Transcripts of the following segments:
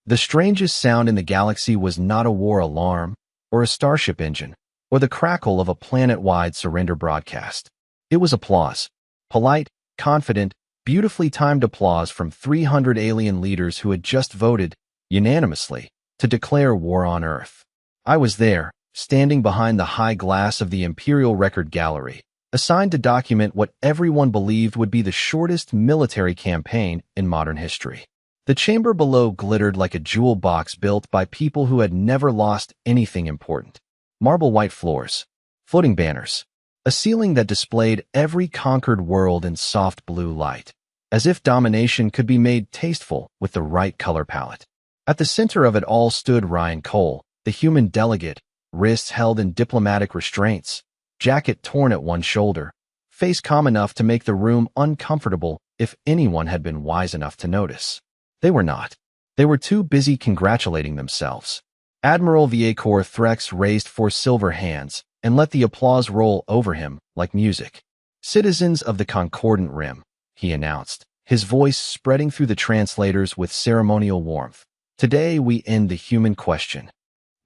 The strangest sound in the galaxy was not a war alarm, or a starship engine, or the crackle of a planet-wide surrender broadcast. It was applause. Polite, confident, beautifully timed applause from 300 alien leaders who had just voted, unanimously, to declare war on Earth. I was there, standing behind the high glass of the Imperial Record Gallery, assigned to document what everyone believed would be the shortest military campaign in modern history. The chamber below glittered like a jewel box built by people who had never lost anything important. Marble white floors, floating banners, a ceiling that displayed every conquered world in soft blue light, as if domination could be made tasteful with the right color palette. At the center of it all stood Ryan Cole, the human delegate, wrists held in diplomatic restraints, jacket torn at one shoulder, face calm enough to make the room uncomfortable if anyone had been wise enough to notice. They were not. They were too busy congratulating themselves. Admiral Viacor Threx raised 4 silver hands and let the applause roll over him like music. "Citizens of the Concordant Rim," he announced, his voice spreading through the translators with ceremonial warmth. "Today we end the human question."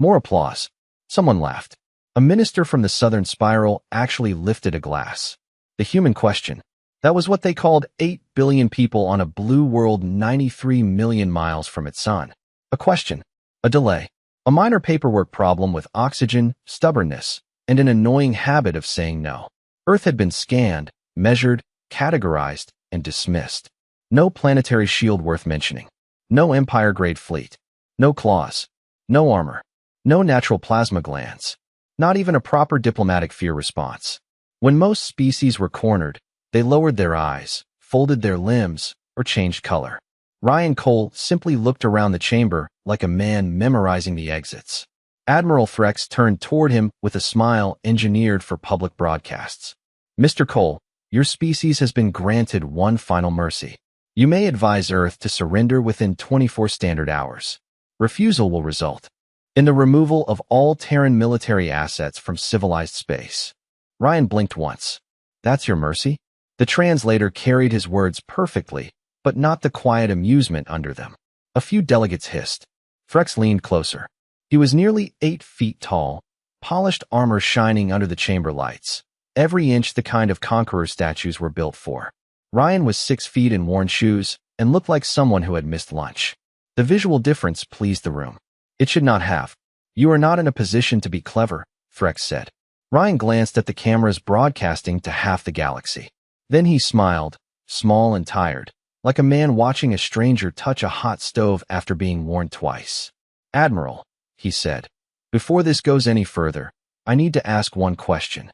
More applause. Someone laughed. A minister from the Southern Spiral actually lifted a glass. The human question. That was what they called 8 billion people on a blue world 93 million miles from its sun. A question. A delay. A minor paperwork problem with oxygen, stubbornness, and an annoying habit of saying no. Earth had been scanned, measured, categorized, and dismissed. No planetary shield worth mentioning. No Empire-grade fleet. No claws. No armor. No natural plasma glands. Not even a proper diplomatic fear response. When most species were cornered, they lowered their eyes, folded their limbs, or changed color. Ryan Cole simply looked around the chamber like a man memorizing the exits. Admiral Threx turned toward him with a smile engineered for public broadcasts. "Mr. Cole, your species has been granted one final mercy. You may advise Earth to surrender within 24 standard hours. Refusal will result in the removal of all Terran military assets from civilized space." Ryan blinked once. "That's your mercy?" The translator carried his words perfectly, but not the quiet amusement under them. A few delegates hissed. Threx leaned closer. He was nearly 8 feet tall, polished armor shining under the chamber lights, every inch the kind of conqueror statues were built for. Ryan was 6 feet in worn shoes and looked like someone who had missed lunch. The visual difference pleased the room. "It should not have. You are not in a position to be clever," Threx said. Ryan glanced at the cameras broadcasting to half the galaxy. Then he smiled, small and tired, like a man watching a stranger touch a hot stove after being warned twice. "Admiral," he said, "before this goes any further, I need to ask one question."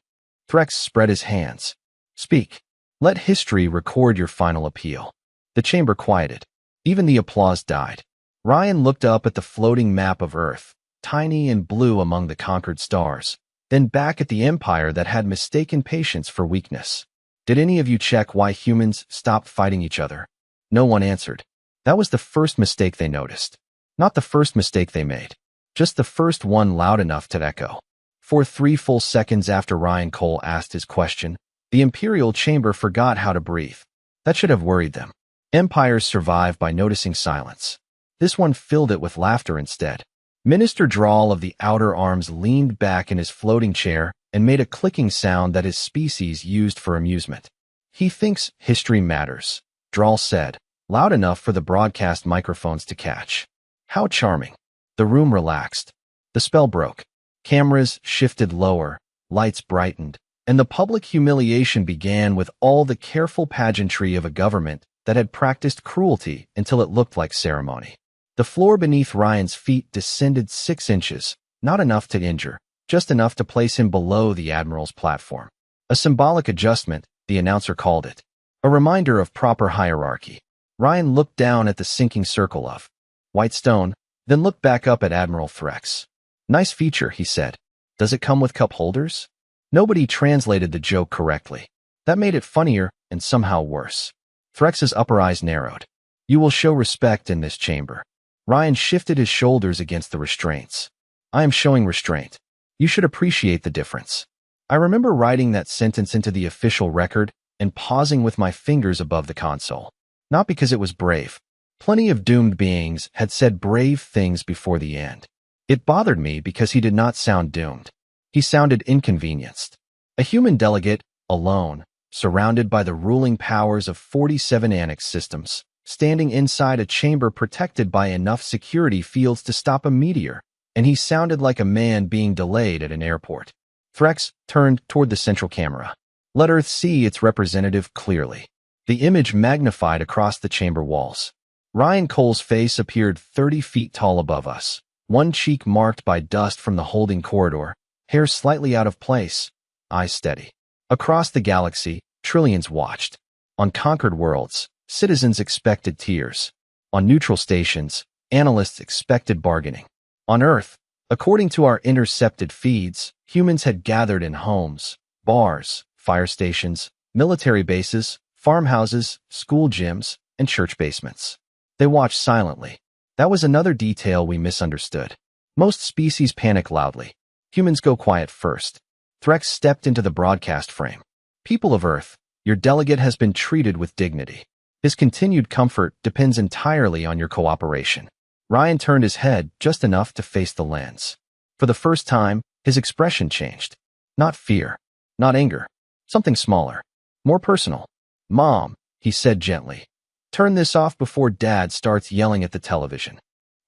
Threx spread his hands. "Speak. Let history record your final appeal." The chamber quieted. Even the applause died. Ryan looked up at the floating map of Earth, tiny and blue among the conquered stars, then back at the Empire that had mistaken patience for weakness. "Did any of you check why humans stopped fighting each other?" No one answered. That was the first mistake they noticed. Not the first mistake they made. Just the first one loud enough to echo. For 3 full seconds after Ryan Cole asked his question, the Imperial Chamber forgot how to breathe. That should have worried them. Empires survive by noticing silence. This one filled it with laughter instead. Minister Drawl of the Outer Arms leaned back in his floating chair and made a clicking sound that his species used for amusement. "He thinks history matters," Drawl said, loud enough for the broadcast microphones to catch. How charming. The room relaxed. The spell broke. Cameras shifted lower, lights brightened, and the public humiliation began with all the careful pageantry of a government that had practiced cruelty until it looked like ceremony. The floor beneath Ryan's feet descended 6 inches, not enough to injure, just enough to place him below the Admiral's platform. A symbolic adjustment, the announcer called it. A reminder of proper hierarchy. Ryan looked down at the sinking circle of white stone, then looked back up at Admiral Threx. "Nice feature," he said. "Does it come with cup holders?" Nobody translated the joke correctly. That made it funnier and somehow worse. Threx's upper eyes narrowed. "You will show respect in this chamber." Ryan shifted his shoulders against the restraints. "I am showing restraint. You should appreciate the difference." I remember writing that sentence into the official record and pausing with my fingers above the console. Not because it was brave. Plenty of doomed beings had said brave things before the end. It bothered me because he did not sound doomed. He sounded inconvenienced. A human delegate, alone, surrounded by the ruling powers of 47 annex systems, standing inside a chamber protected by enough security fields to stop a meteor, and he sounded like a man being delayed at an airport. Threx turned toward the central camera. Let Earth see its representative clearly. The image magnified across the chamber walls. Ryan Cole's face appeared 30 feet tall above us, one cheek marked by dust from the holding corridor, hair slightly out of place, eyes steady. Across the galaxy, trillions watched. On conquered worlds, citizens expected tears. On neutral stations, analysts expected bargaining. On Earth, according to our intercepted feeds, humans had gathered in homes, bars, fire stations, military bases, farmhouses, school gyms, and church basements. They watched silently. That was another detail we misunderstood. Most species panic loudly. Humans go quiet first. Threx stepped into the broadcast frame. People of Earth, your delegate has been treated with dignity. His continued comfort depends entirely on your cooperation. Ryan turned his head just enough to face the lens. For the first time, his expression changed. Not fear, not anger, something smaller, more personal. Mom, he said gently, turn this off before Dad starts yelling at the television.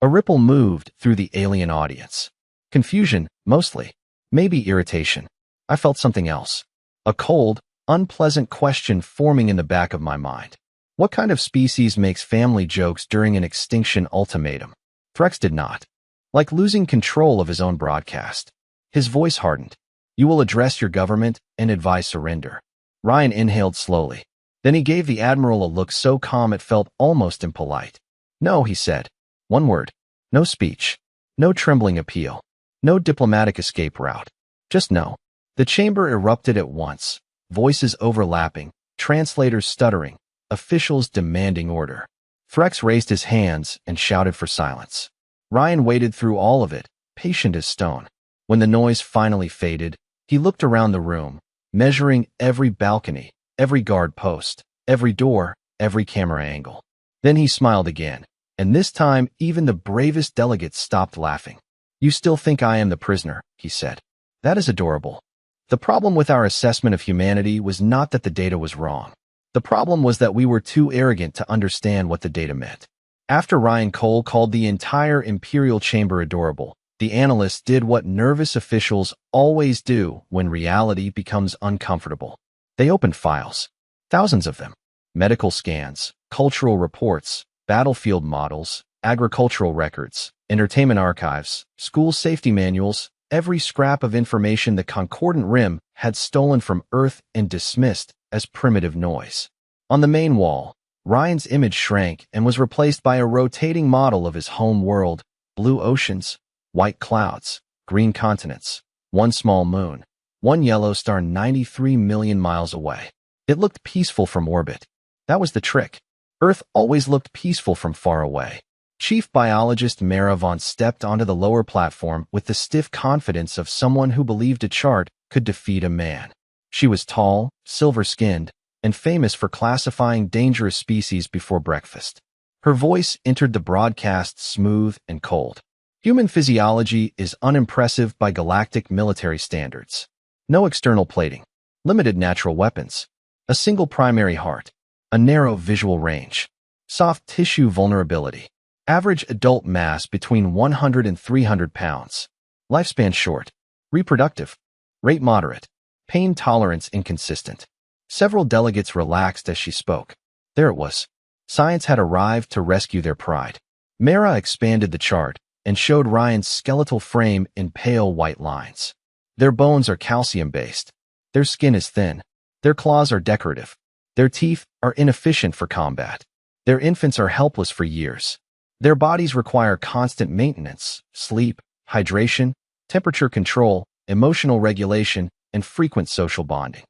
A ripple moved through the alien audience. Confusion, mostly. Maybe irritation. I felt something else. A cold, unpleasant question forming in the back of my mind. What kind of species makes family jokes during an extinction ultimatum? Threx did not. Like losing control of his own broadcast. His voice hardened. You will address your government and advise surrender. Ryan inhaled slowly. Then he gave the Admiral a look so calm it felt almost impolite. No, he said. One word. No speech. No trembling appeal. No diplomatic escape route. Just no. The chamber erupted at once. Voices overlapping. Translators stuttering. Officials demanding order. Threx raised his hands and shouted for silence. Ryan waited through all of it, patient as stone. When the noise finally faded, he looked around the room, measuring every balcony, every guard post, every door, every camera angle. Then he smiled again, and this time even the bravest delegates stopped laughing. You still think I am the prisoner, he said. That is adorable. The problem with our assessment of humanity was not that the data was wrong. The problem was that we were too arrogant to understand what the data meant. After Ryan Cole called the entire Imperial Chamber adorable, the analysts did what nervous officials always do when reality becomes uncomfortable. They opened files. Thousands of them. Medical scans, cultural reports, battlefield models, agricultural records, entertainment archives, school safety manuals, every scrap of information the Concordant Rim had stolen from Earth and dismissed as primitive noise. On the main wall, Ryan's image shrank and was replaced by a rotating model of his home world, blue oceans, white clouds, green continents, one small moon, one yellow star 93 million miles away. It looked peaceful from orbit. That was the trick. Earth always looked peaceful from far away. Chief biologist Mara Vaughn stepped onto the lower platform with the stiff confidence of someone who believed a chart could defeat a man. She was tall, silver-skinned, and famous for classifying dangerous species before breakfast. Her voice entered the broadcast smooth and cold. Human physiology is unimpressive by galactic military standards. No external plating, limited natural weapons, a single primary heart, a narrow visual range, soft tissue vulnerability, average adult mass between 100 and 300 pounds, lifespan short, reproductive, rate moderate, pain tolerance inconsistent. Several delegates relaxed as she spoke. There it was. Science had arrived to rescue their pride. Mara expanded the chart and showed Ryan's skeletal frame in pale white lines. Their bones are calcium-based. Their skin is thin. Their claws are decorative. Their teeth are inefficient for combat. Their infants are helpless for years. Their bodies require constant maintenance, sleep, hydration, temperature control, emotional regulation, and frequent social bonding.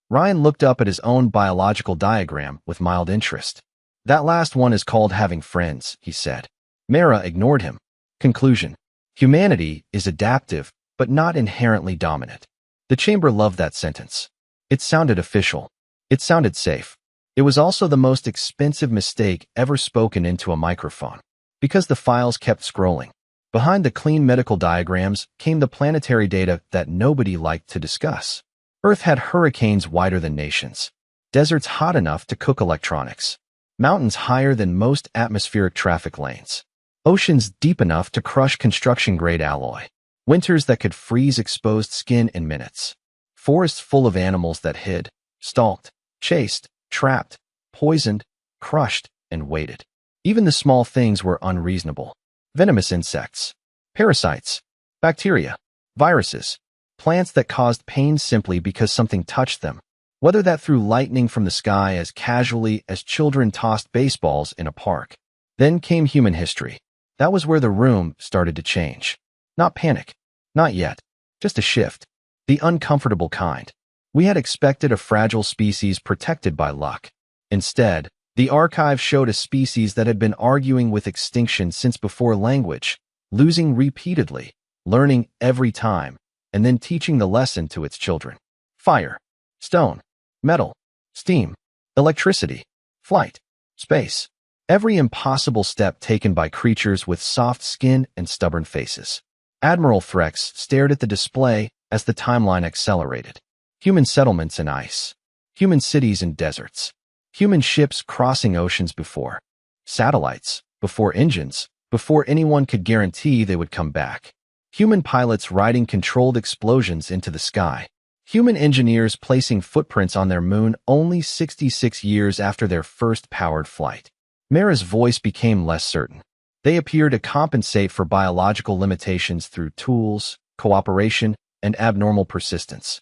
Ryan looked up at his own biological diagram with mild interest. That last one is called having friends, he said. Mara ignored him. Conclusion. Humanity is adaptive, but not inherently dominant. The chamber loved that sentence. It sounded official. It sounded safe. It was also the most expensive mistake ever spoken into a microphone, because the files kept scrolling. Behind the clean medical diagrams came the planetary data that nobody liked to discuss. Earth had hurricanes wider than nations, deserts hot enough to cook electronics, mountains higher than most atmospheric traffic lanes, oceans deep enough to crush construction-grade alloy, winters that could freeze exposed skin in minutes, forests full of animals that hid, stalked, chased, trapped, poisoned, crushed, and waited. Even the small things were unreasonable. Venomous insects, parasites, bacteria, viruses, plants that caused pain simply because something touched them, whether that threw lightning from the sky as casually as children tossed baseballs in a park. Then came human history. That was where the room started to change. Not panic. Not yet. Just a shift. The uncomfortable kind. We had expected a fragile species protected by luck. Instead, the archive showed a species that had been arguing with extinction since before language, losing repeatedly, learning every time, and then teaching the lesson to its children. Fire, stone, metal, steam, electricity, flight, space. Every impossible step taken by creatures with soft skin and stubborn faces. Admiral Threx stared at the display as the timeline accelerated. Human settlements in ice. Human cities in deserts. Human ships crossing oceans before. Satellites, before engines, before anyone could guarantee they would come back. Human pilots riding controlled explosions into the sky. Human engineers placing footprints on their moon only 66 years after their first powered flight. Mara's voice became less certain. They appear to compensate for biological limitations through tools, cooperation, and abnormal persistence.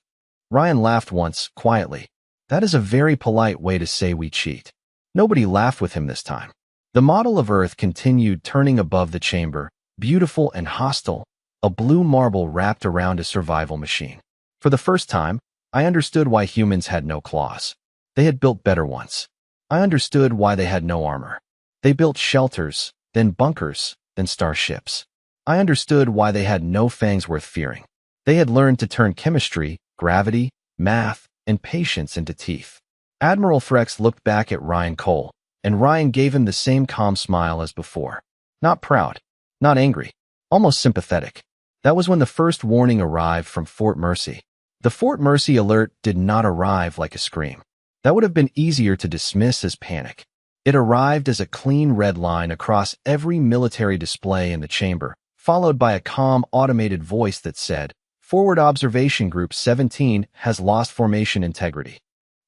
Ryan laughed once, quietly. That is a very polite way to say we cheat. Nobody laughed with him this time. The model of Earth continued turning above the chamber, beautiful and hostile, a blue marble wrapped around a survival machine. For the first time, I understood why humans had no claws. They had built better ones. I understood why they had no armor. They built shelters, then bunkers, then starships. I understood why they had no fangs worth fearing. They had learned to turn chemistry, gravity, math, and patience into teeth. Admiral Threx looked back at Ryan Cole, and Ryan gave him the same calm smile as before. Not proud, not angry, almost sympathetic. That was when the first warning arrived from Fort Mercy. The Fort Mercy alert did not arrive like a scream. That would have been easier to dismiss as panic. It arrived as a clean red line across every military display in the chamber, followed by a calm, automated voice that said, Forward Observation Group 17 has lost formation integrity.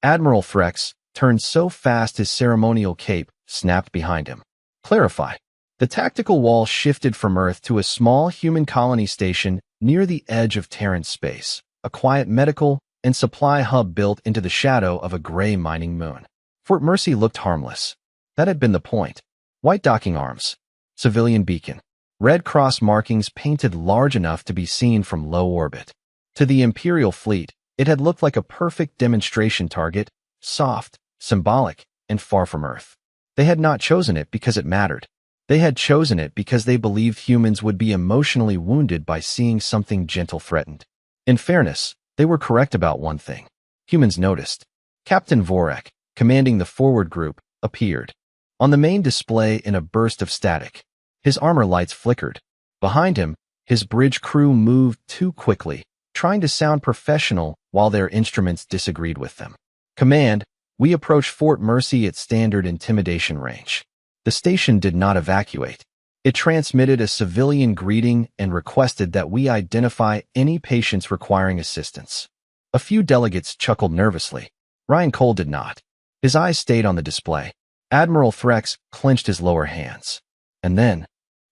Admiral Threx turned so fast his ceremonial cape snapped behind him. Clarify. The tactical wall shifted from Earth to a small human colony station near the edge of Terran space, a quiet medical and supply hub built into the shadow of a gray mining moon. Fort Mercy looked harmless. That had been the point. White docking arms, civilian beacon, Red Cross markings painted large enough to be seen from low orbit. To the Imperial fleet, it had looked like a perfect demonstration target, soft, symbolic, and far from Earth. They had not chosen it because it mattered. They had chosen it because they believed humans would be emotionally wounded by seeing something gentle threatened. In fairness, they were correct about one thing. Humans noticed. Captain Vorek, commanding the forward group, appeared. On the main display in a burst of static. His armor lights flickered. Behind him, his bridge crew moved too quickly, trying to sound professional while their instruments disagreed with them. Command, we approach Fort Mercy at standard intimidation range. The station did not evacuate. It transmitted a civilian greeting and requested that we identify any patients requiring assistance. A few delegates chuckled nervously. Ryan Cole did not. His eyes stayed on the display. Admiral Threx clenched his lower hands. And then,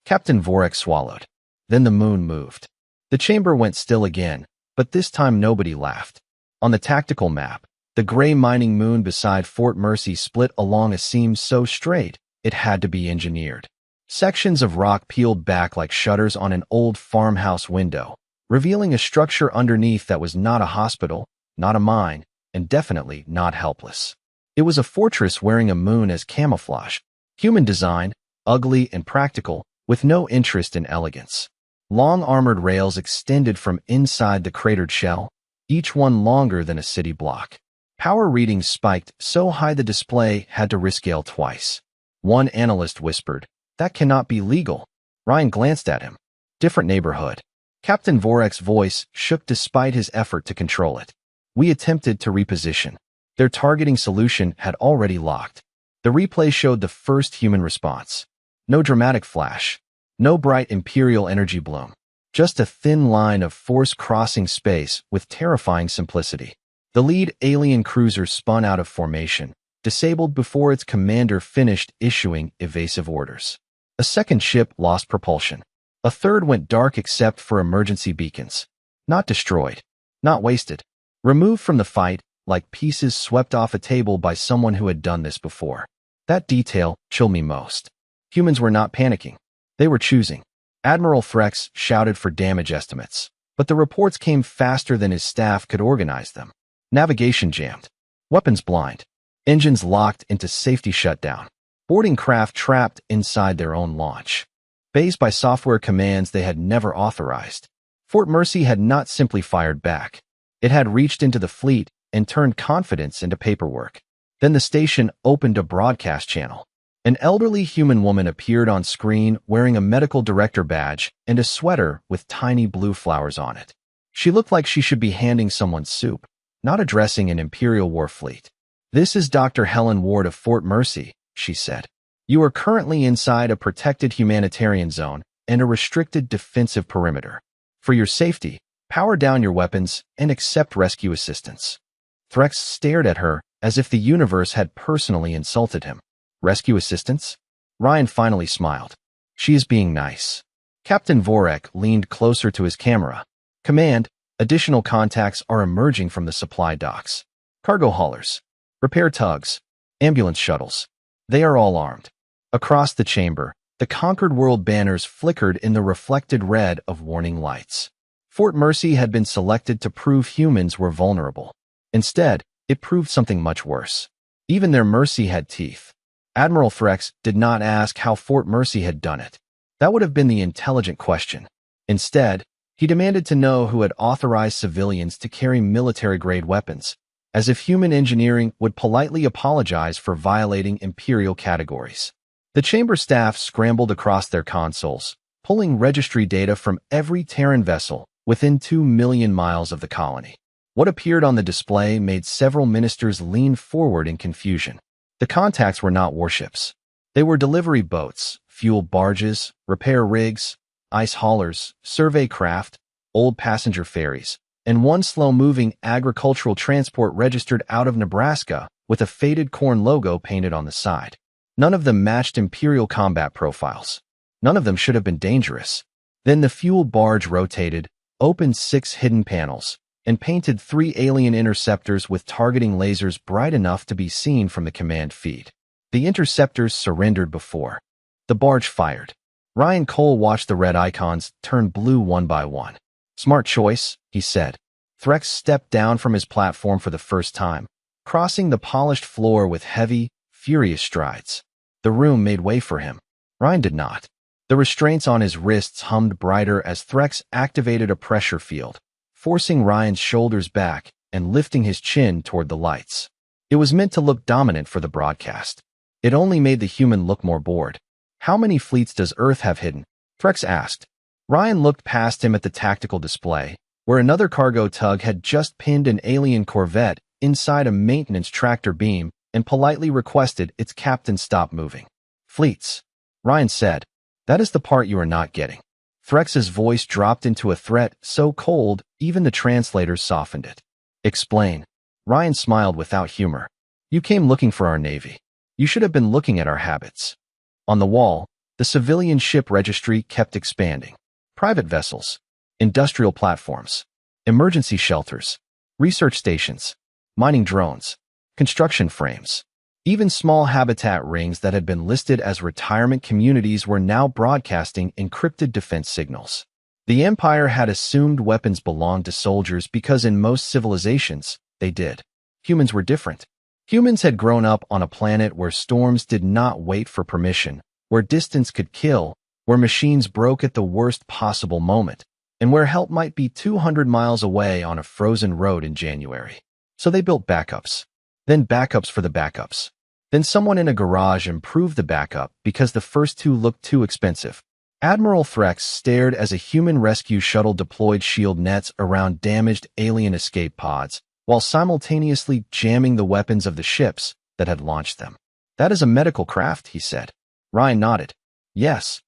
Captain Vorek swallowed. Then the moon moved. The chamber went still again, but this time nobody laughed. On the tactical map, the gray mining moon beside Fort Mercy split along a seam so straight, it had to be engineered. Sections of rock peeled back like shutters on an old farmhouse window, revealing a structure underneath that was not a hospital, not a mine, and definitely not helpless. It was a fortress wearing a moon as camouflage. Human design, ugly and practical, with no interest in elegance. Long armored rails extended from inside the cratered shell, each one longer than a city block. Power readings spiked so high the display had to rescale twice. One analyst whispered, "That cannot be legal." Ryan glanced at him. Different neighborhood. Captain Vorek's voice shook despite his effort to control it. "We attempted to reposition. Their targeting solution had already locked." The replay showed the first human response. No dramatic flash. No bright Imperial energy bloom. Just a thin line of force crossing space with terrifying simplicity. The lead alien cruiser spun out of formation, disabled before its commander finished issuing evasive orders. A second ship lost propulsion. A third went dark except for emergency beacons. Not destroyed. Not wasted. Removed from the fight, like pieces swept off a table by someone who had done this before. That detail chilled me most. Humans were not panicking. They were choosing. Admiral Threx shouted for damage estimates, but the reports came faster than his staff could organize them. Navigation jammed. Weapons blind. Engines locked into safety shutdown. Boarding craft trapped inside their own launch. Bays by software commands they had never authorized. Fort Mercy had not simply fired back. It had reached into the fleet and turned confidence into paperwork. Then the station opened a broadcast channel. An elderly human woman appeared on screen wearing a medical director badge and a sweater with tiny blue flowers on it. She looked like she should be handing someone soup, not addressing an Imperial war fleet. "This is Dr. Helen Ward of Fort Mercy," she said. "You are currently inside a protected humanitarian zone and a restricted defensive perimeter. For your safety, power down your weapons and accept rescue assistance." Threx stared at her as if the universe had personally insulted him. Rescue assistance? Ryan finally smiled. "She is being nice." Captain Vorek leaned closer to his camera. "Command, additional contacts are emerging from the supply docks. Cargo haulers, repair tugs, ambulance shuttles. They are all armed." Across the chamber, the conquered world banners flickered in the reflected red of warning lights. Fort Mercy had been selected to prove humans were vulnerable. Instead, it proved something much worse. Even their mercy had teeth. Admiral Threx did not ask how Fort Mercy had done it. That would have been the intelligent question. Instead, he demanded to know who had authorized civilians to carry military-grade weapons, as if human engineering would politely apologize for violating Imperial categories. The chamber staff scrambled across their consoles, pulling registry data from every Terran vessel within 2 million miles of the colony. What appeared on the display made several ministers lean forward in confusion. The contacts were not warships. They were delivery boats, fuel barges, repair rigs, ice haulers, survey craft, old passenger ferries, and one slow-moving agricultural transport registered out of Nebraska with a faded corn logo painted on the side. None of them matched Imperial combat profiles. None of them should have been dangerous. Then the fuel barge rotated, opened 6 hidden panels, and painted 3 alien interceptors with targeting lasers bright enough to be seen from the command feed. The interceptors surrendered before the barge fired. Ryan Cole watched the red icons turn blue one by one. "Smart choice," he said. Threx stepped down from his platform for the first time, crossing the polished floor with heavy, furious strides. The room made way for him. Ryan did not. The restraints on his wrists hummed brighter as Threx activated a pressure field, forcing Ryan's shoulders back and lifting his chin toward the lights. It was meant to look dominant for the broadcast. It only made the human look more bored. "How many fleets does Earth have hidden?" Threx asked. Ryan looked past him at the tactical display, where another cargo tug had just pinned an alien corvette inside a maintenance tractor beam and politely requested its captain stop moving. "Fleets," Ryan said. "That is the part you are not getting." Threx's voice dropped into a threat so cold, even the translators softened it. "Explain." Ryan smiled without humor. "You came looking for our Navy. You should have been looking at our habits." On the wall, the civilian ship registry kept expanding. Private vessels, industrial platforms, emergency shelters, research stations, mining drones, construction frames. Even small habitat rings that had been listed as retirement communities were now broadcasting encrypted defense signals. The Empire had assumed weapons belonged to soldiers because in most civilizations, they did. Humans were different. Humans had grown up on a planet where storms did not wait for permission, where distance could kill, where machines broke at the worst possible moment, and where help might be 200 miles away on a frozen road in January. So they built backups. Then backups for the backups. Then someone in a garage improved the backup because the first two looked too expensive. Admiral Threx stared as a human rescue shuttle deployed shield nets around damaged alien escape pods, while simultaneously jamming the weapons of the ships that had launched them. "That is a medical craft," he said. Ryan nodded. "Yes.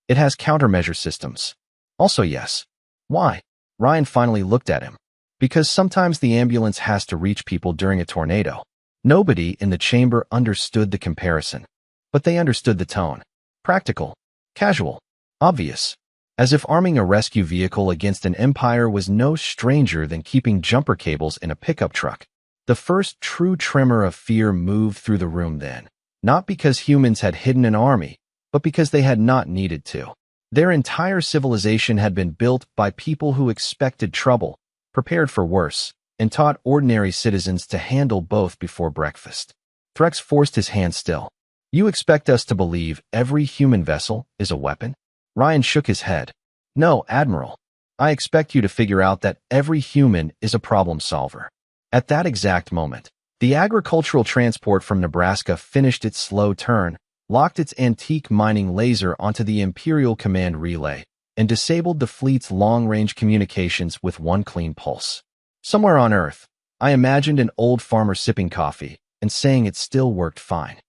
It has countermeasure systems." "Also yes." "Why?" Ryan finally looked at him. "Because sometimes the ambulance has to reach people during a tornado." Nobody in the chamber understood the comparison, but they understood the tone. Practical, casual, obvious, as if arming a rescue vehicle against an empire was no stranger than keeping jumper cables in a pickup truck. The first true tremor of fear moved through the room then, not because humans had hidden an army, but because they had not needed to. Their entire civilization had been built by people who expected trouble, prepared for worse, and taught ordinary citizens to handle both before breakfast. Threx forced his hand still. "You expect us to believe every human vessel is a weapon?" Ryan shook his head. "No, Admiral. I expect you to figure out that every human is a problem solver." At that exact moment, the agricultural transport from Nebraska finished its slow turn, locked its antique mining laser onto the Imperial Command relay, and disabled the fleet's long-range communications with one clean pulse. Somewhere on Earth, I imagined an old farmer sipping coffee and saying it still worked fine.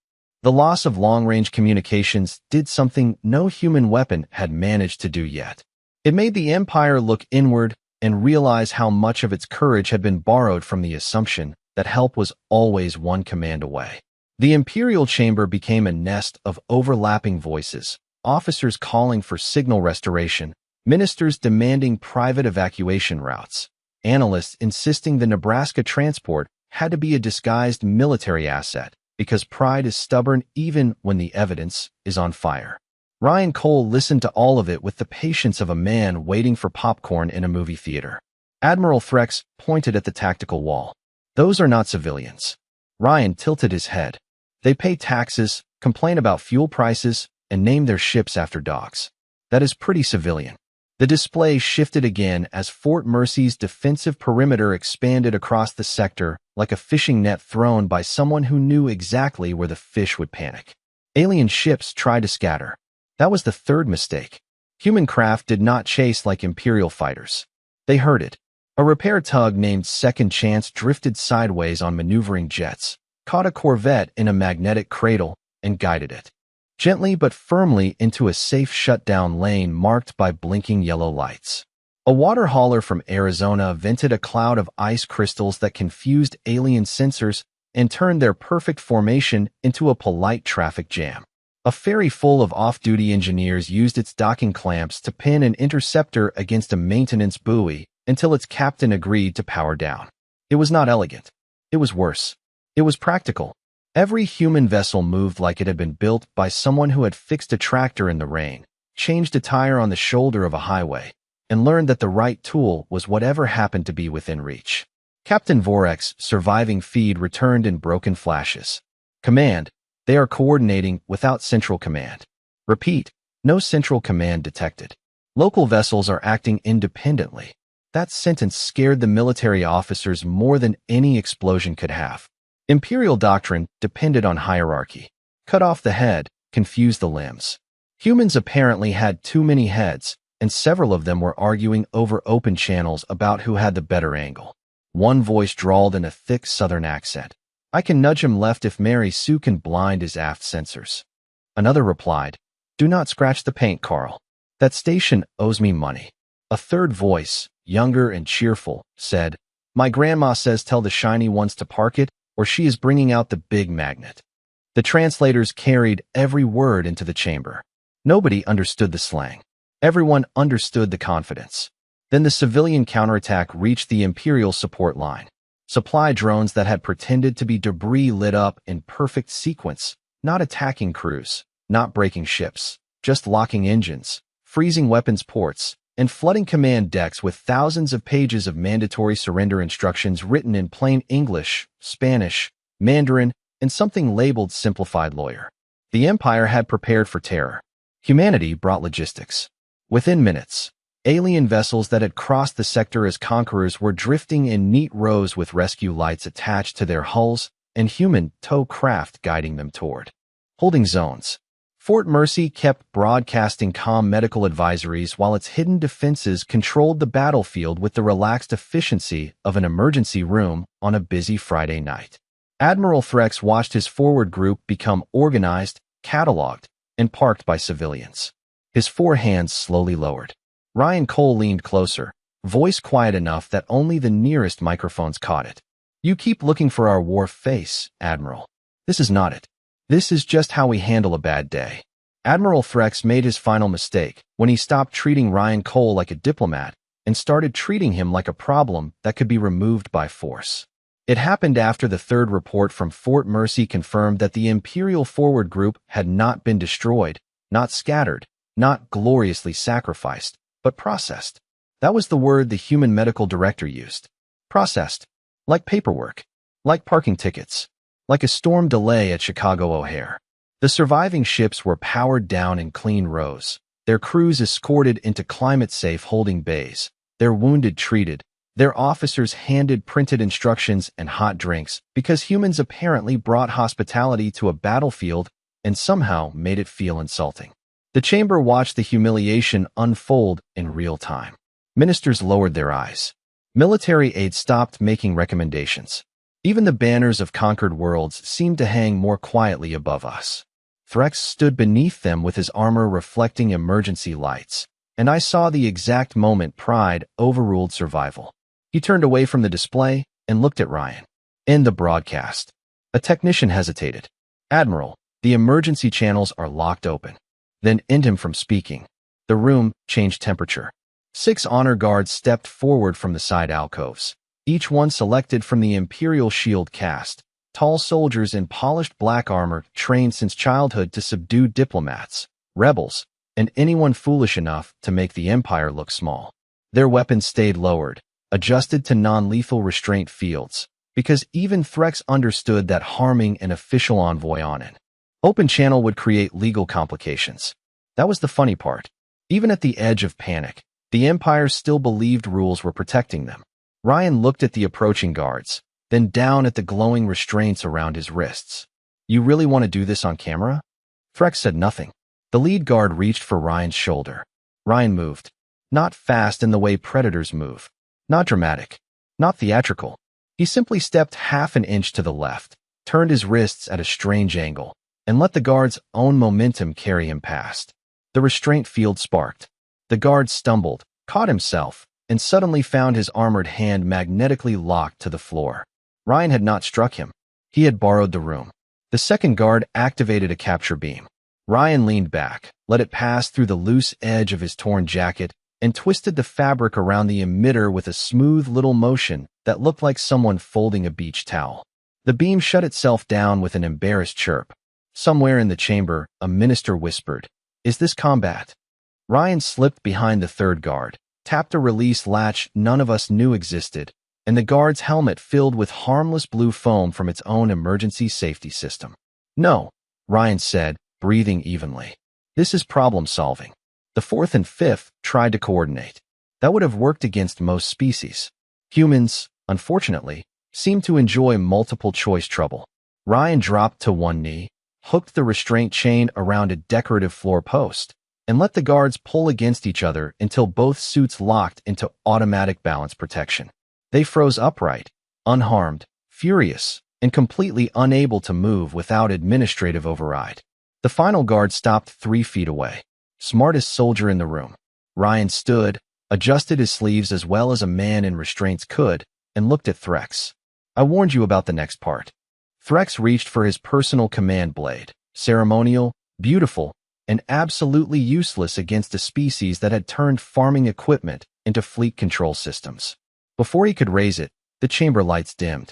The loss of long-range communications did something no human weapon had managed to do yet. It made the Empire look inward and realize how much of its courage had been borrowed from the assumption that help was always one command away. The Imperial Chamber became a nest of overlapping voices, officers calling for signal restoration, ministers demanding private evacuation routes, analysts insisting the Nebraska transport had to be a disguised military asset because pride is stubborn even when the evidence is on fire. Ryan Cole listened to all of it with the patience of a man waiting for popcorn in a movie theater. Admiral Threx pointed at the tactical wall. "Those are not civilians." Ryan tilted his head. "They pay taxes, complain about fuel prices, and name their ships after dogs. That is pretty civilian." The display shifted again as Fort Mercy's defensive perimeter expanded across the sector like a fishing net thrown by someone who knew exactly where the fish would panic. Alien ships tried to scatter. That was the third mistake. Human craft did not chase like Imperial fighters. They herded. A repair tug named Second Chance drifted sideways on maneuvering jets, caught a Corvette in a magnetic cradle, and guided it gently but firmly into a safe shutdown lane marked by blinking yellow lights. A water hauler from Arizona vented a cloud of ice crystals that confused alien sensors and turned their perfect formation into a polite traffic jam. A ferry full of off-duty engineers used its docking clamps to pin an interceptor against a maintenance buoy until its captain agreed to power down. It was not elegant. It was worse. It was practical. Every human vessel moved like it had been built by someone who had fixed a tractor in the rain, changed a tire on the shoulder of a highway, and learned that the right tool was whatever happened to be within reach. Captain Vorek's surviving feed returned in broken flashes. "Command, they are coordinating without central command." Repeat, no central command detected. "Local vessels are acting independently." That sentence scared the military officers more than any explosion could have. Imperial doctrine depended on hierarchy. Cut off the head, confuse the limbs. Humans apparently had too many heads, and several of them were arguing over open channels about who had the better angle. One voice drawled in a thick southern accent. "I can nudge him left if Mary Sue can blind his aft sensors." Another replied, "Do not scratch the paint, Carl. That station owes me money." A third voice, younger and cheerful, said, "My grandma says tell the shiny ones to park it, or she is bringing out the big magnet." The translators carried every word into the chamber. Nobody understood the slang. Everyone understood the confidence. Then the civilian counterattack reached the Imperial support line. Supply drones that had pretended to be debris lit up in perfect sequence, not attacking crews, not breaking ships, just locking engines, freezing weapons ports, and flooding command decks with thousands of pages of mandatory surrender instructions written in plain English, Spanish, Mandarin, and something labeled simplified lawyer. The Empire had prepared for terror. Humanity brought logistics. Within minutes, alien vessels that had crossed the sector as conquerors were drifting in neat rows with rescue lights attached to their hulls, and human tow craft guiding them toward holding zones. Fort Mercy kept broadcasting calm medical advisories while its hidden defenses controlled the battlefield with the relaxed efficiency of an emergency room on a busy Friday night. Admiral Threx watched his forward group become organized, cataloged, and parked by civilians. His four hands slowly lowered. Ryan Cole leaned closer, voice quiet enough that only the nearest microphones caught it. "You keep looking for our war face, Admiral. This is not it. This is just how we handle a bad day." Admiral Threx made his final mistake when he stopped treating Ryan Cole like a diplomat and started treating him like a problem that could be removed by force. It happened after the third report from Fort Mercy confirmed that the Imperial forward group had not been destroyed, not scattered, not gloriously sacrificed, but processed. That was the word the human medical director used. Processed. Like paperwork. Like parking tickets. Like a storm delay at Chicago O'Hare. The surviving ships were powered down in clean rows, their crews escorted into climate-safe holding bays, their wounded treated, their officers handed printed instructions and hot drinks because humans apparently brought hospitality to a battlefield and somehow made it feel insulting. The chamber watched the humiliation unfold in real time. Ministers lowered their eyes. Military aides stopped making recommendations. Even the banners of conquered worlds seemed to hang more quietly above us. Threx stood beneath them with his armor reflecting emergency lights, and I saw the exact moment pride overruled survival. He turned away from the display and looked at Ryan. "End the broadcast." A technician hesitated. "Admiral, the emergency channels are locked open." "Then end him from speaking." The room changed temperature. 6 honor guards stepped forward from the side alcoves, each one selected from the Imperial Shield caste, tall soldiers in polished black armor trained since childhood to subdue diplomats, rebels, and anyone foolish enough to make the Empire look small. Their weapons stayed lowered, adjusted to non-lethal restraint fields, because even Threx understood that harming an official envoy on an open channel would create legal complications. That was the funny part. Even at the edge of panic, the Empire still believed rules were protecting them. Ryan looked at the approaching guards, then down at the glowing restraints around his wrists. "You really want to do this on camera?" Threx said nothing. The lead guard reached for Ryan's shoulder. Ryan moved. Not fast in the way predators move. Not dramatic. Not theatrical. He simply stepped half an inch to the left, turned his wrists at a strange angle, and let the guard's own momentum carry him past. The restraint field sparked. The guard stumbled, caught himself, and suddenly found his armored hand magnetically locked to the floor. Ryan had not struck him. He had borrowed the room. The second guard activated a capture beam. Ryan leaned back, let it pass through the loose edge of his torn jacket, and twisted the fabric around the emitter with a smooth little motion that looked like someone folding a beach towel. The beam shut itself down with an embarrassed chirp. Somewhere in the chamber, a minister whispered, "Is this combat?" Ryan slipped behind the third guard, tapped a release latch none of us knew existed, and the guard's helmet filled with harmless blue foam from its own emergency safety system. "No," Ryan said, breathing evenly. "This is problem solving." The fourth and fifth tried to coordinate. That would have worked against most species. Humans, unfortunately, seem to enjoy multiple choice trouble. Ryan dropped to one knee, hooked the restraint chain around a decorative floor post, and let the guards pull against each other until both suits locked into automatic balance protection. They froze upright, unharmed, furious, and completely unable to move without administrative override. The final guard stopped 3 feet away. Smartest soldier in the room. Ryan stood, adjusted his sleeves as well as a man in restraints could, and looked at Threx. "I warned you about the next part." Threx reached for his personal command blade, ceremonial, beautiful, and absolutely useless against a species that had turned farming equipment into fleet control systems. Before he could raise it, the chamber lights dimmed.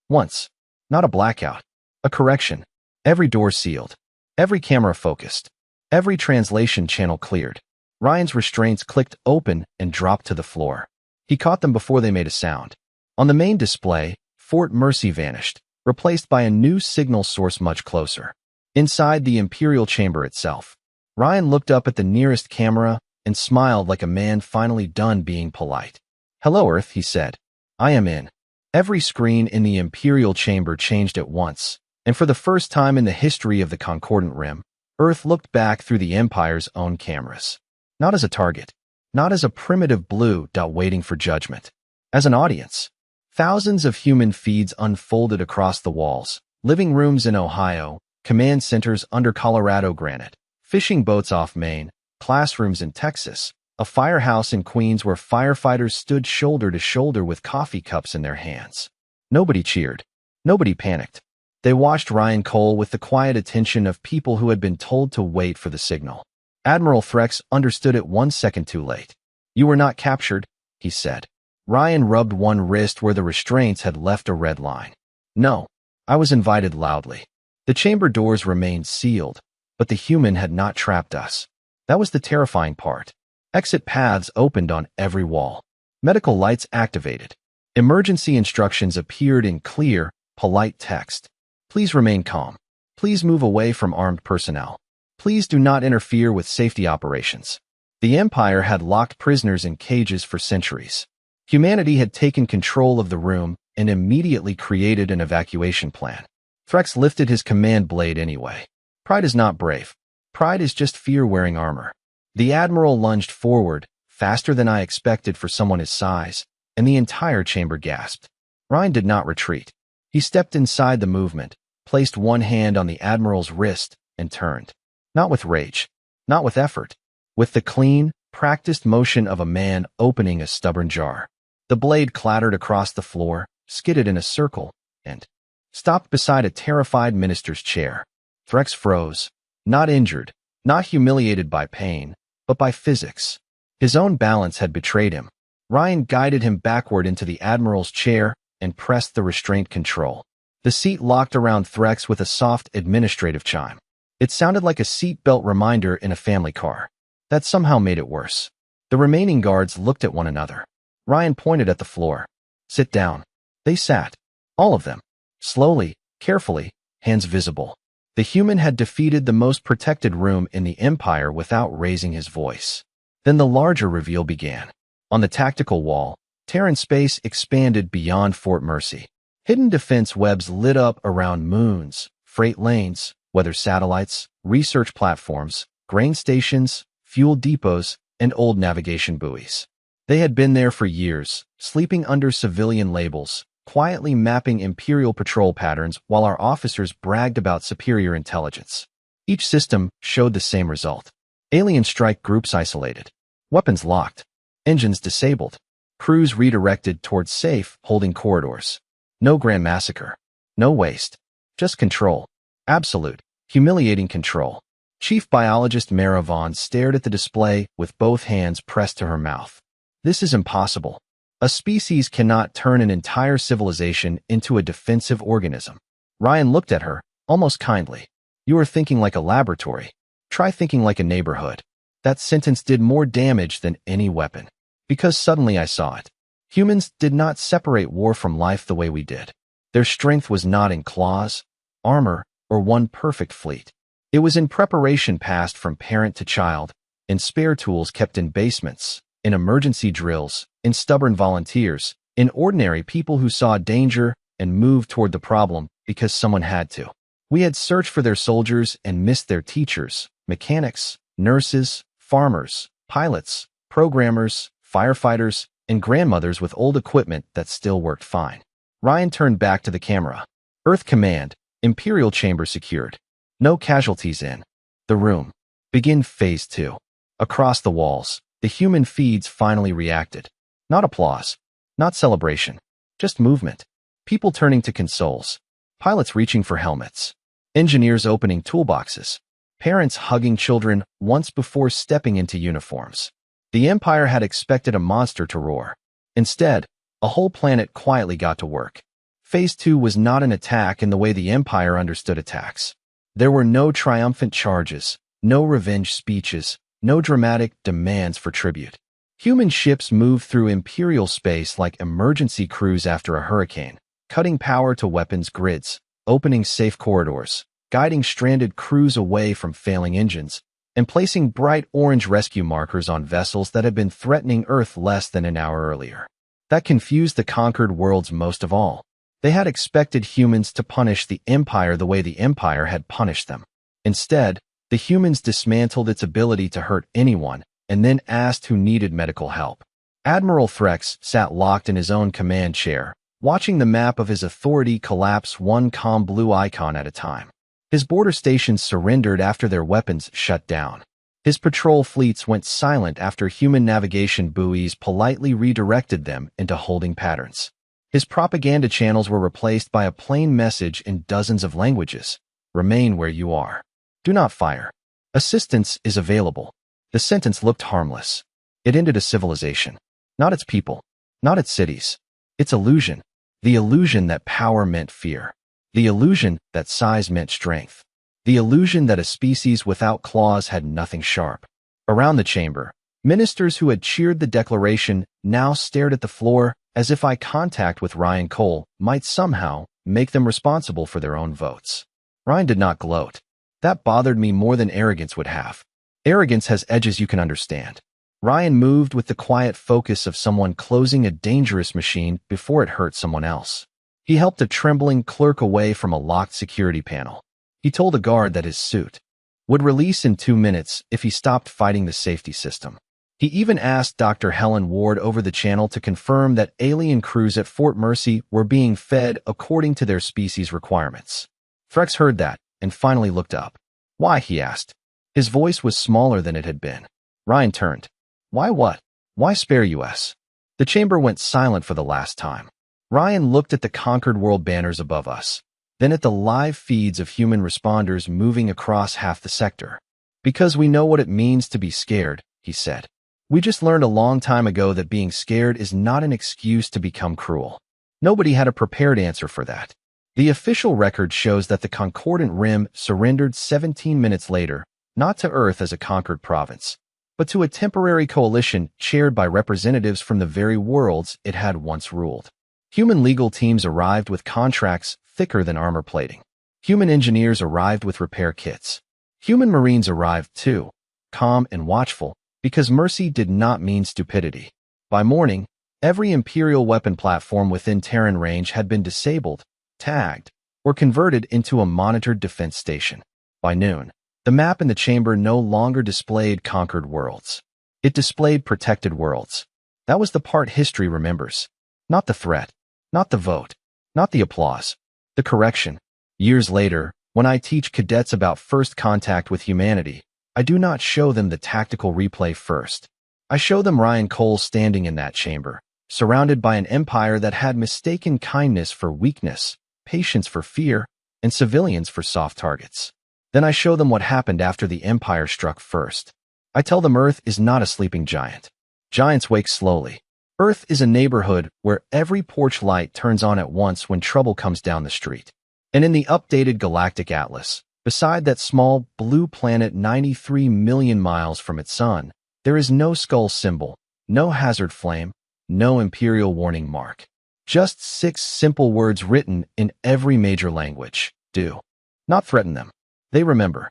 Once. Not a blackout. A correction. Every door sealed. Every camera focused. Every translation channel cleared. Ryan's restraints clicked open and dropped to the floor. He caught them before they made a sound. On the main display, Fort Mercy vanished, replaced by a new signal source much closer. Inside the Imperial chamber itself, Ryan looked up at the nearest camera and smiled like a man finally done being polite. "Hello, Earth," he said. "I am in." Every screen in the Imperial chamber changed at once, and for the first time in the history of the Concordant Rim, Earth looked back through the Empire's own cameras. Not as a target, not as a primitive blue dot waiting for judgment. As an audience, thousands of human feeds unfolded across the walls, living rooms in Ohio, command centers under Colorado granite, fishing boats off Maine, classrooms in Texas, a firehouse in Queens where firefighters stood shoulder to shoulder with coffee cups in their hands. Nobody cheered. Nobody panicked. They watched Ryan Cole with the quiet attention of people who had been told to wait for the signal. Admiral Threx understood it 1 second too late. "You were not captured," he said. Ryan rubbed one wrist where the restraints had left a red line. "No, I was invited loudly." The chamber doors remained sealed, but the human had not trapped us. That was the terrifying part. Exit paths opened on every wall. Medical lights activated. Emergency instructions appeared in clear, polite text. "Please remain calm. Please move away from armed personnel. Please do not interfere with safety operations." The Empire had locked prisoners in cages for centuries. Humanity had taken control of the room and immediately created an evacuation plan. Threx lifted his command blade anyway. Pride is not brave. Pride is just fear wearing armor. The Admiral lunged forward, faster than I expected for someone his size, and the entire chamber gasped. Ryan did not retreat. He stepped inside the movement, placed one hand on the Admiral's wrist, and turned. Not with rage, not with effort, with the clean, practiced motion of a man opening a stubborn jar. The blade clattered across the floor, skidded in a circle, and stopped beside a terrified minister's chair. Threx froze, not injured, not humiliated by pain, but by physics. His own balance had betrayed him. Ryan guided him backward into the Admiral's chair and pressed the restraint control. The seat locked around Threx with a soft administrative chime. It sounded like a seatbelt reminder in a family car. That somehow made it worse. The remaining guards looked at one another. Ryan pointed at the floor. "Sit down." They sat. All of them. Slowly, carefully, hands visible. The human had defeated the most protected room in the Empire without raising his voice. Then the larger reveal began. On the tactical wall, Terran space expanded beyond Fort Mercy. Hidden defense webs lit up around moons, freight lanes, weather satellites, research platforms, grain stations, fuel depots, and old navigation buoys. They had been there for years, sleeping under civilian labels, quietly mapping Imperial patrol patterns while our officers bragged about superior intelligence. Each system showed the same result. Alien strike groups isolated. Weapons locked. Engines disabled. Crews redirected towards safe, holding corridors. No grand massacre. No waste. Just control. Absolute, humiliating control. Chief Biologist Mara Vaughn stared at the display with both hands pressed to her mouth. "This is impossible. A species cannot turn an entire civilization into a defensive organism." Ryan looked at her, almost kindly. "You are thinking like a laboratory. Try thinking like a neighborhood." That sentence did more damage than any weapon. Because suddenly I saw it. Humans did not separate war from life the way we did. Their strength was not in claws, armor, or one perfect fleet. It was in preparation passed from parent to child, in spare tools kept in basements, in emergency drills, in stubborn volunteers, in ordinary people who saw danger and moved toward the problem because someone had to. We had searched for their soldiers and missed their teachers, mechanics, nurses, farmers, pilots, programmers, firefighters, and grandmothers with old equipment that still worked fine. Ryan turned back to the camera. "Earth Command, Imperial Chamber secured. No casualties in the room. Begin Phase 2. Across the walls, the human feeds finally reacted. Not applause, not celebration, just movement. People turning to consoles. Pilots reaching for helmets. Engineers opening toolboxes. Parents hugging children once before stepping into uniforms. The Empire had expected a monster to roar. Instead, a whole planet quietly got to work. Phase 2 was not an attack in the way the Empire understood attacks. There were no triumphant charges, no revenge speeches, no dramatic demands for tribute. Human ships moved through Imperial space like emergency crews after a hurricane, cutting power to weapons grids, opening safe corridors, guiding stranded crews away from failing engines, and placing bright orange rescue markers on vessels that had been threatening Earth less than an hour earlier. That confused the conquered worlds most of all. They had expected humans to punish the Empire the way the Empire had punished them. Instead, the humans dismantled its ability to hurt anyone and then asked who needed medical help. Admiral Threx sat locked in his own command chair, watching the map of his authority collapse one calm blue icon at a time. His border stations surrendered after their weapons shut down. His patrol fleets went silent after human navigation buoys politely redirected them into holding patterns. His propaganda channels were replaced by a plain message in dozens of languages. Remain where you are. Do not fire. Assistance is available. The sentence looked harmless. It ended a civilization. Not its people. Not its cities. Its illusion. The illusion that power meant fear. The illusion that size meant strength. The illusion that a species without claws had nothing sharp. Around the chamber, ministers who had cheered the declaration now stared at the floor as if eye contact with Ryan Cole might somehow make them responsible for their own votes. Ryan did not gloat. That bothered me more than arrogance would have. Arrogance has edges you can understand. Ryan moved with the quiet focus of someone closing a dangerous machine before it hurt someone else. He helped a trembling clerk away from a locked security panel. He told a guard that his suit would release in 2 minutes if he stopped fighting the safety system. He even asked Dr. Helen Ward over the channel to confirm that alien crews at Fort Mercy were being fed according to their species requirements. Threx heard that and finally looked up. Why, he asked. His voice was smaller than it had been. Ryan turned. Why what? Why spare us? The chamber went silent for the last time. Ryan looked at the conquered world banners above us, then at the live feeds of human responders moving across half the sector. Because we know what it means to be scared, he said. We just learned a long time ago that being scared is not an excuse to become cruel. Nobody had a prepared answer for that. The official record shows that the Concordant Rim surrendered 17 minutes later, not to Earth as a conquered province, but to a temporary coalition chaired by representatives from the very worlds it had once ruled. Human legal teams arrived with contracts thicker than armor plating. Human engineers arrived with repair kits. Human Marines arrived too, calm and watchful, because mercy did not mean stupidity. By morning, every Imperial weapon platform within Terran range had been disabled, tagged, or converted into a monitored defense station. By noon, the map in the chamber no longer displayed conquered worlds. It displayed protected worlds. That was the part history remembers. Not the threat, not the vote, not the applause, the correction. Years later, when I teach cadets about first contact with humanity, I do not show them the tactical replay first. I show them Ryan Cole standing in that chamber, surrounded by an empire that had mistaken kindness for weakness, patience for fear, and civilians for soft targets. Then I show them what happened after the Empire struck first. I tell them Earth is not a sleeping giant. Giants wake slowly. Earth is a neighborhood where every porch light turns on at once when trouble comes down the street. And in the updated Galactic Atlas, beside that small blue planet 93 million miles from its sun, there is no skull symbol, no hazard flame, no imperial warning mark. Just 6 simple words written in every major language. Do not threaten them. They remember.